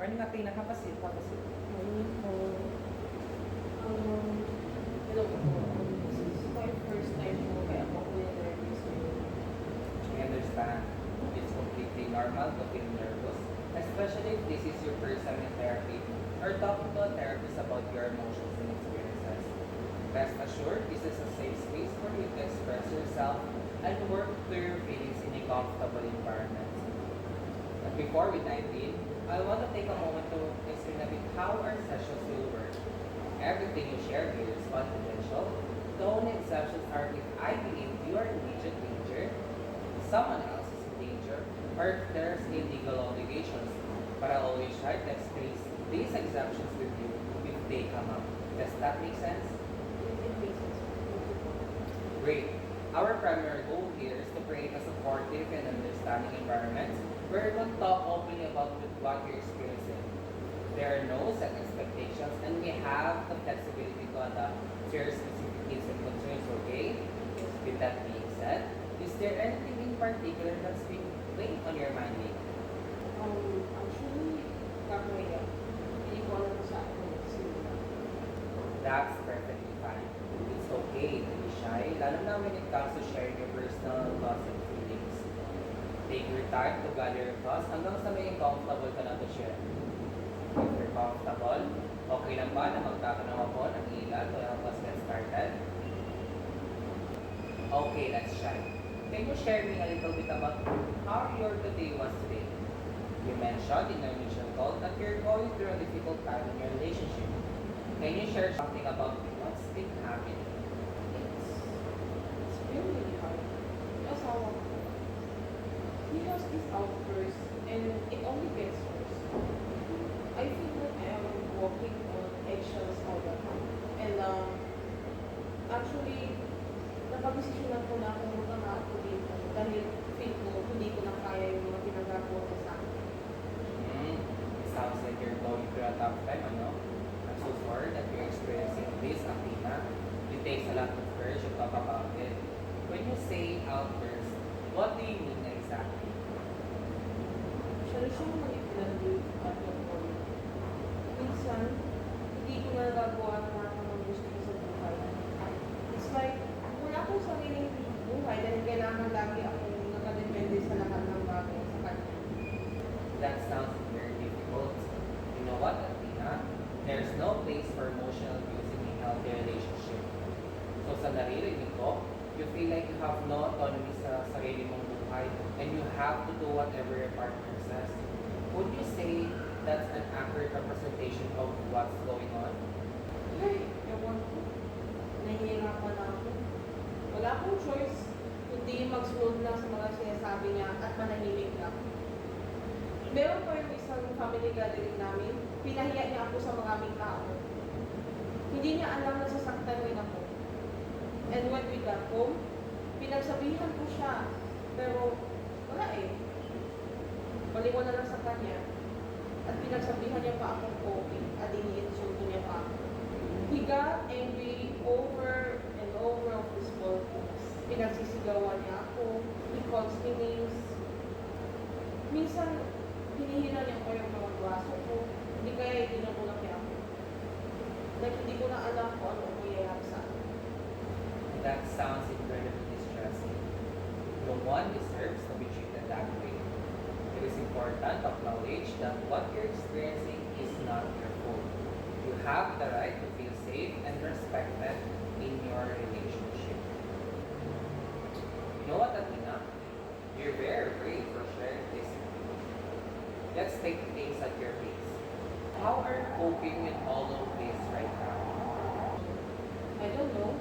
Ano nga pinakapasit? Ayun po. Hello po. This is my first time po kaya ako po yung nervous ngayon. I understand. It's completely normal to feel nervous, especially if this is your first time in therapy or talking to a therapist about your emotions and experiences. Rest assured, this is a safe space for you to express yourself and work through your feelings in a comfortable environment. But before we dive in, I want to take a moment to explain a bit how our sessions will work. Everything you share here is confidential. The only exceptions are if I believe you are in immediate danger, someone else is in danger, or if there's illegal obligations. But I always try to explain these exceptions with you if they come up. Does that make sense? It makes sense. Great. Our primary goal here is to create a supportive and understanding environment where you can talk openly about what you're experiencing. There are no set expectations and we have the flexibility to adapt to your specific needs and concerns, okay? With that being said, is there anything in particular that's been weighing on your mind lately? Actually, kakahiya. Hindi ko alam kung saan ko magsimula. That's perfectly fine. It's okay to be shy, lalo na when it comes to sharing your personal thoughts and feelings. Take your time to gather your thoughts hanggang sa may comfortable ka na to share. If you're comfortable, okay lang ba na magtatanong ako ng ilan to help us get started? Okay, let's try. Can you share me a little bit about how your today was today? You mentioned in our initial call that you're going through a difficult time in your relationship. Can you share something about what's been happening? It's really hard. Just how he has this outburst and it only gets worse. I feel like I am walking on eggshells all the time. And actually, napag-desisyonan ko na kung huwag na ako dito dahil feel ko hindi ko na kaya yung mga ginagawa ko sa akin. It sounds like you're going through a tough time, ano? I'm so sorry that you're experiencing this, Athena. It takes a lot of courage to talk about it. When you say outburst, what do you mean exactly? Siya siyang manipulative at controlling. Minsan, hindi ko na nagagawa ang mga mga gusto ko sa buhay. It's like, wala akong sariling buhay dahil kailangan lagi akong nakadepende sa lahat ng bagay sa kanya. That sounds very difficult. You know what, Athena? There's no place for emotional abuse in a healthy relationship. So sa naririnig ko, you feel like you have no autonomy sa sarili mong buhay and you have to do whatever your partner says. Would you say that's an accurate representation of what's going on? Ay, ewan ko. Nahihirapan na ako. Wala akong choice kundi mag-sunod lang sa mga sinasabi niya at manahimik lang. Meron pa yung isang family gathering namin, pinahiya niya ako sa maraming tao. Hindi niya alam na sasaktan rin ako. And when we got home, pinagsabihan ko siya. Pero wala eh. Baliwan na lang sa kanya. At pinagsabihan niya pa akong okay at iniinsulto niya pa ako. He got angry over and over of the small things. Pinagsisigawan niya ako. He calls me names. Minsan, hinihila niya ko yung mga braso ko. Hindi kaya tinutulak niya ako. Like, hindi ko na alam kung ano mangyayari sa akin. That sounds incredibly distressing. No one deserves to be treated that way. It is important to acknowledge that what you're experiencing is not your fault. You have the right to feel safe and respected in your relationship. You know what, Athena? You're very brave for sharing this with me. Let's take things at your pace. How are you coping with all of this right now? I don't know.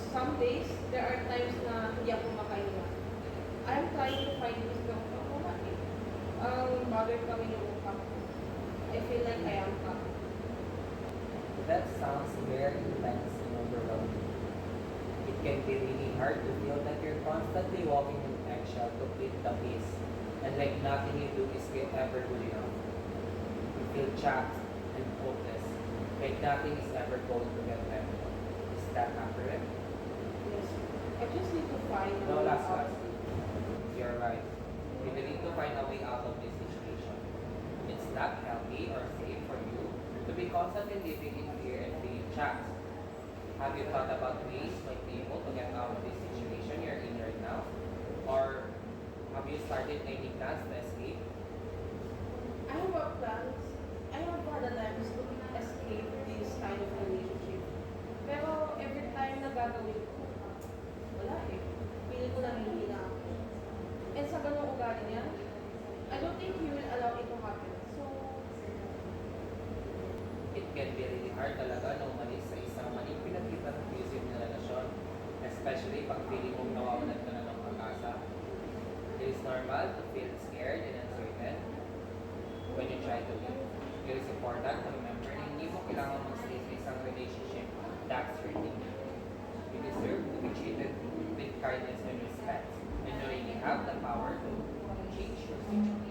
Some days, there are times na hindi ako makahinga. I'm trying to find wisdom from wala eh. Ang bagay pa rin yung utak ko. I feel like I am stuck. That sounds very intense and overwhelming. It can be really hard to feel that you're constantly walking in eggshell to keep the peace, and like nothing you do is ever good enough. You feel trapped and hopeless, like nothing is ever going to get better. Is that accurate? Yes. I just need to find a No, way last out. You're right. We need to find a way out of this situation. It's not healthy or safe for you to be constantly living in fear and being trapped. Have you thought about ways like be able to get out of this situation you're in right now? Or have you started any plans to escape? I have a plans. I have had attempts to escape this kind of relationship. Pero every time na gagawin ko, wala eh. Pili ko nanghihina ako. And sa ganung ugali niya, I don't think he will allow it to happen. So, It can be really hard talaga na umalis sa isang manipulative at abusive na relasyon. Especially pag feeling mong nawawalan ka na ng pag-asa. It is normal to feel scared and uncertain when you try to leave. It is important to remember na hindi mo kailangan mag-stay sa isang relationship that's hurting you. You deserve to be treated with kindness and respect. And you really have the power to change your situation.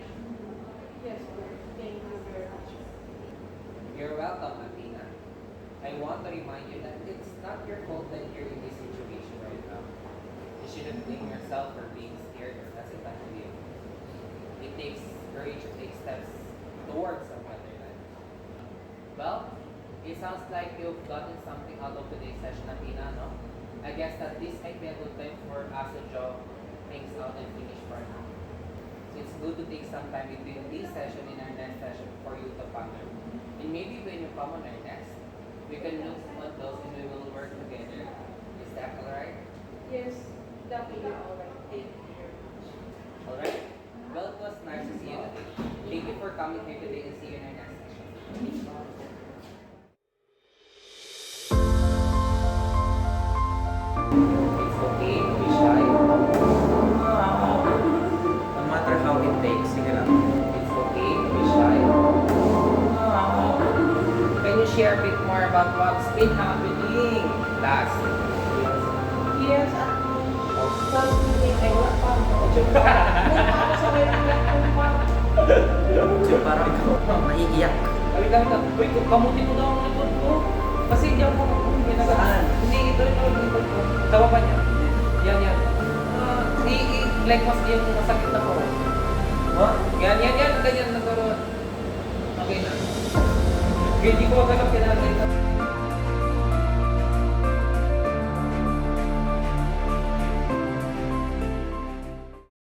yes, Lord. Thank you very much. You're welcome, Athena. I want to remind you that it's not your fault that you're in this situation right now. You shouldn't blame yourself for being scared or hesitant to live. It takes courage to take steps towards a better life. Well, it sounds like you've gotten something out of today's session, Athena, no? I guess that this might be a good time for us to draw things out and finish for now. So it's good to take some time between this session and our next session for you to ponder. And maybe when you come on our next, we can look at those and we will work together. Is that alright? Yes, that will be alright. Thank you very much. Alright? Well, it was nice to see you today. Thank you for coming here today and see you in our next session. It's okay to be shy. No matter how it takes, sige lang. It's okay to be shy. Can you share a bit more about what's been happening last? Yes, at first meeting ay wala pa. Nung ako sa may iyak pa. So parang ikaw, maiiyak. Sabi kami na, uy, kamutin mo daw ang likod ko. Kasi hindi ako Saan? Hindi, ito yung likod ko. Sa baba niya. Yan. Like mas yung masakit na ko. What? Yan. Ganyan nagkaroon. Okay na. Hindi ko agad ang pinagay.